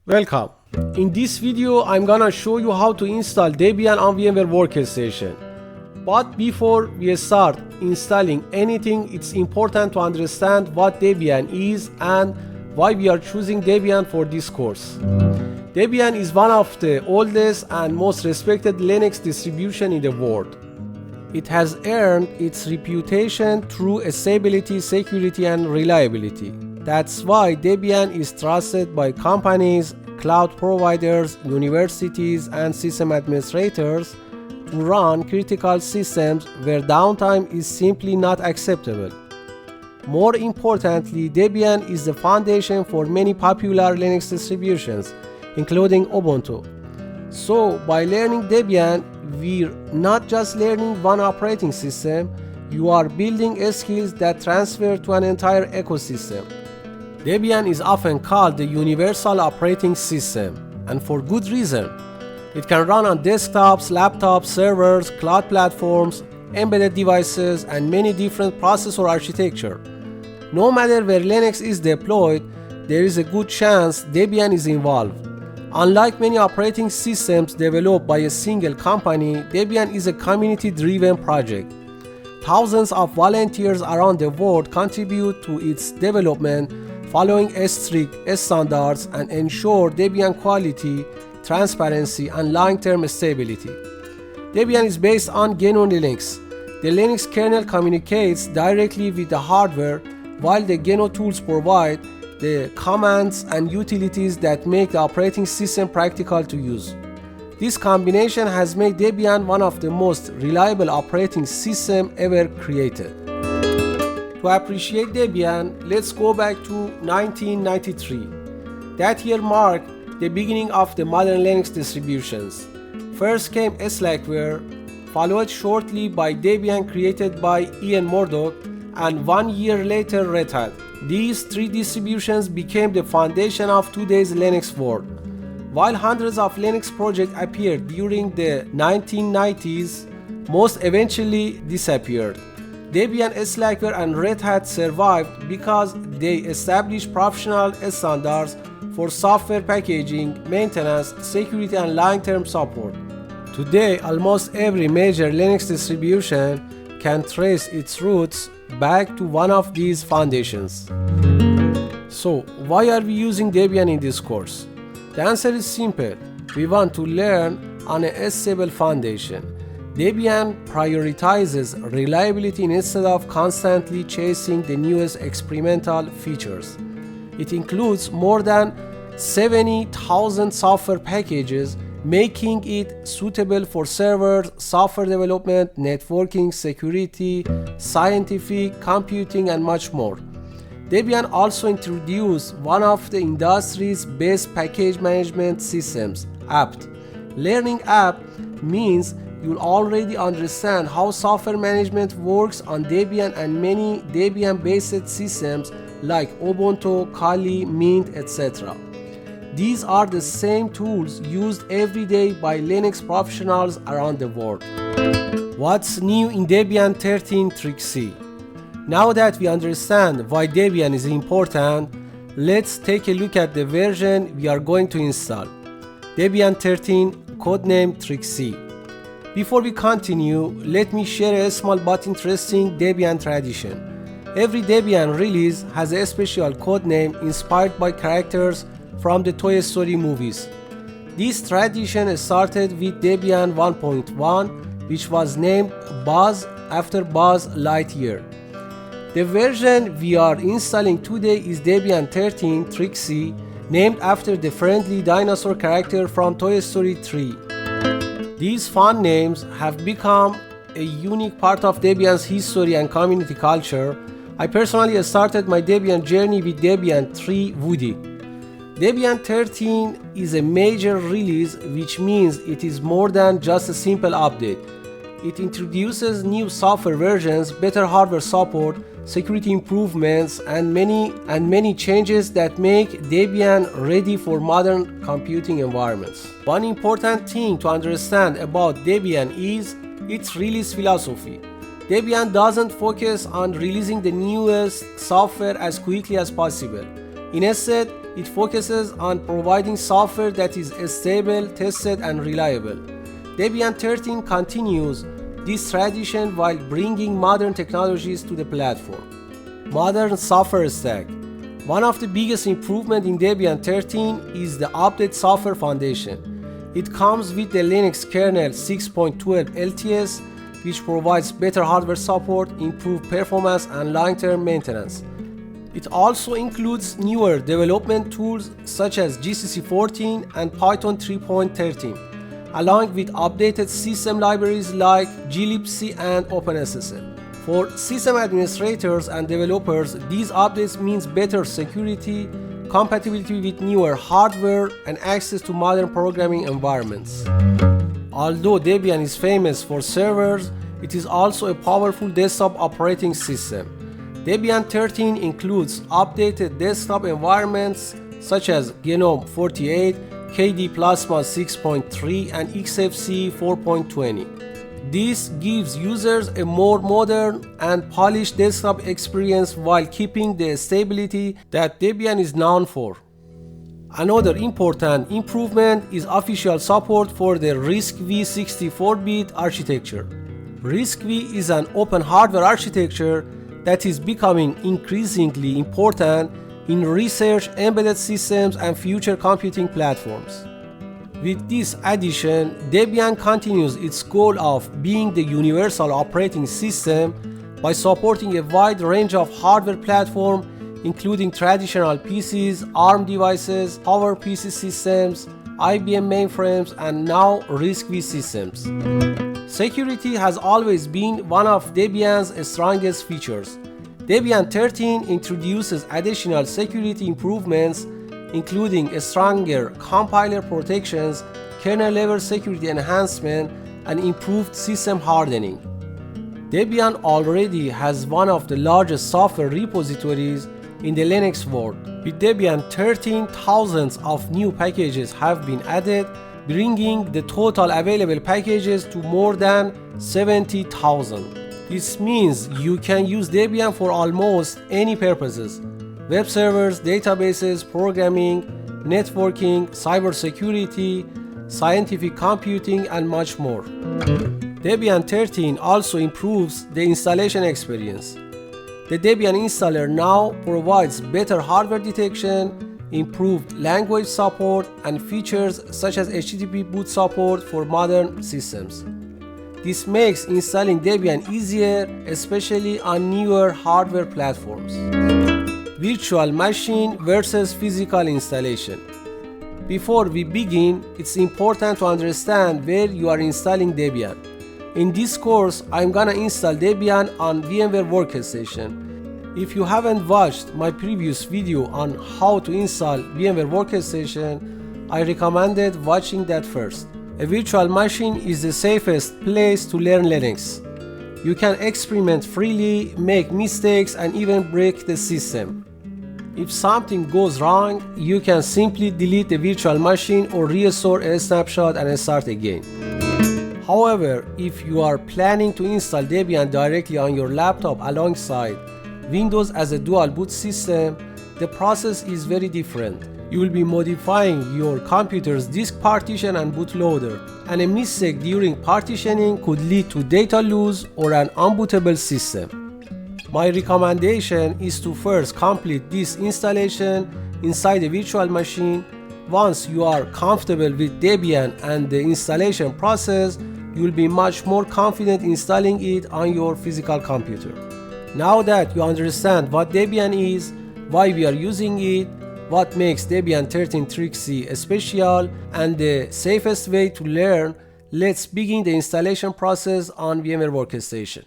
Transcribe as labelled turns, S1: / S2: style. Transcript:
S1: Welcome. In this video, I'm gonna show you how to install Debian on VMware Workstation. But before we start installing anything, it's important to understand what Debian is and why we are choosing Debian for this course. Debian is one of the oldest and most respected Linux distribution in the world. It has earned its reputation through stability, security, and reliability. That's why Debian is trusted by companies, cloud providers, universities, and system administrators to run critical systems where downtime is simply not acceptable. More importantly, Debian is the foundation for many popular Linux distributions, including Ubuntu. So, by learning Debian, we're not just learning one operating system, you are building skills that transfer to an entire ecosystem. Debian is often called the universal operating system, and for good reason. It can run on desktops, laptops, servers, cloud platforms, embedded devices, and many different processor architecture. No matter where Linux is deployed, there is a good chance Debian is involved. Unlike many operating systems developed by a single company, Debian is a community-driven project. Thousands of volunteers around the world contribute to its development, following strict standards and ensure Debian quality, transparency, and long-term stability. Debian is based on GNU Linux. The Linux kernel communicates directly with the hardware, while the GNU tools provide the commands and utilities that make the operating system practical to use. This combination has made Debian one of the most reliable operating systems ever created. To appreciate Debian, let's go back to 1993. That year marked the beginning of the modern Linux distributions. First came Slackware, followed shortly by Debian created by Ian Murdoch, and 1 year later Red Hat. These three distributions became the foundation of today's Linux world. While hundreds of Linux projects appeared during the 1990s, most eventually disappeared. Debian, Slackware, and Red Hat survived because they established professional standards for software packaging, maintenance, security, and long-term support. Today, almost every major Linux distribution can trace its roots back to one of these foundations. So, why are we using Debian in this course? The answer is simple. We want to learn on a stable foundation. Debian prioritizes reliability instead of constantly chasing the newest experimental features. It includes more than 70,000 software packages, making it suitable for servers, software development, networking, security, scientific, computing, and much more. Debian also introduced one of the industry's best package management systems, apt. Learning apt means you'll already understand how software management works on Debian and many Debian-based systems like Ubuntu, Kali, Mint, etc. These are the same tools used every day by Linux professionals around the world. What's new in Debian 13 Trixie? Now that we understand why Debian is important, let's take a look at the version we are going to install. Debian 13, codename Trixie. Before we continue, let me share a small but interesting Debian tradition. Every Debian release has a special codename inspired by characters from the Toy Story movies. This tradition started with Debian 1.1, which was named Buzz after Buzz Lightyear. The version we are installing today is Debian 13 Trixie, named after the friendly dinosaur character from Toy Story 3. These fun names have become a unique part of Debian's history and community culture. I personally started my Debian journey with Debian 3 Woody. Debian 13 is a major release, which means it is more than just a simple update. It introduces new software versions, better hardware support, security improvements, and many changes that make Debian ready for modern computing environments. One important thing to understand about Debian is its release philosophy. Debian doesn't focus on releasing the newest software as quickly as possible. Instead, it focuses on providing software that is stable, tested, and reliable. Debian 13 continues this tradition while bringing modern technologies to the platform. Modern software stack. One of the biggest improvements in Debian 13 is the Update Software Foundation. It comes with the Linux kernel 6.12 LTS, which provides better hardware support, improved performance, and long-term maintenance. It also includes newer development tools such as GCC 14 and Python 3.13, along with updated system libraries like glibc and OpenSSL. For system administrators and developers, these updates means better security, compatibility with newer hardware, and access to modern programming environments. Although Debian is famous for servers, it is also a powerful desktop operating system. Debian 13 includes updated desktop environments such as GNOME 48, KDE Plasma 6.3, and XFCE 4.20. This gives users a more modern and polished desktop experience while keeping the stability that Debian is known for. Another important improvement is official support for the RISC-V 64-bit architecture. RISC-V is an open hardware architecture that is becoming increasingly important in research, embedded systems, and future computing platforms. With this addition, Debian continues its goal of being the universal operating system by supporting a wide range of hardware platforms, including traditional PCs, ARM devices, PowerPC systems, IBM mainframes, and now RISC-V systems. Security has always been one of Debian's strongest features. Debian 13 introduces additional security improvements, including stronger compiler protections, kernel-level security enhancement, and improved system hardening. Debian already has one of the largest software repositories in the Linux world. With Debian 13, thousands of new packages have been added, bringing the total available packages to more than 70,000. This means you can use Debian for almost any purposes: web servers, databases, programming, networking, cybersecurity, scientific computing, and much more. Debian 13 also improves the installation experience. The Debian installer now provides better hardware detection, improved language support, and features such as HTTP boot support for modern systems. This makes installing Debian easier, especially on newer hardware platforms. Virtual machine versus physical installation. Before we begin, it's important to understand where you are installing Debian. In this course, I'm gonna install Debian on VMware Workstation. If you haven't watched my previous video on how to install VMware Workstation, I recommended watching that first. A virtual machine is the safest place to learn Linux. You can experiment freely, make mistakes, and even break the system. If something goes wrong, you can simply delete the virtual machine or restore a snapshot and start again. However, if you are planning to install Debian directly on your laptop alongside Windows as a dual boot system, the process is very different. You will be modifying your computer's disk partition and bootloader, and a mistake during partitioning could lead to data loss or an unbootable system. My recommendation is to first complete this installation inside a virtual machine. Once you are comfortable with Debian and the installation process, you will be much more confident installing it on your physical computer. Now that you understand what Debian is, why we are using it, what makes Debian 13 Trixie special, and the safest way to learn, let's begin the installation process on VMware Workstation.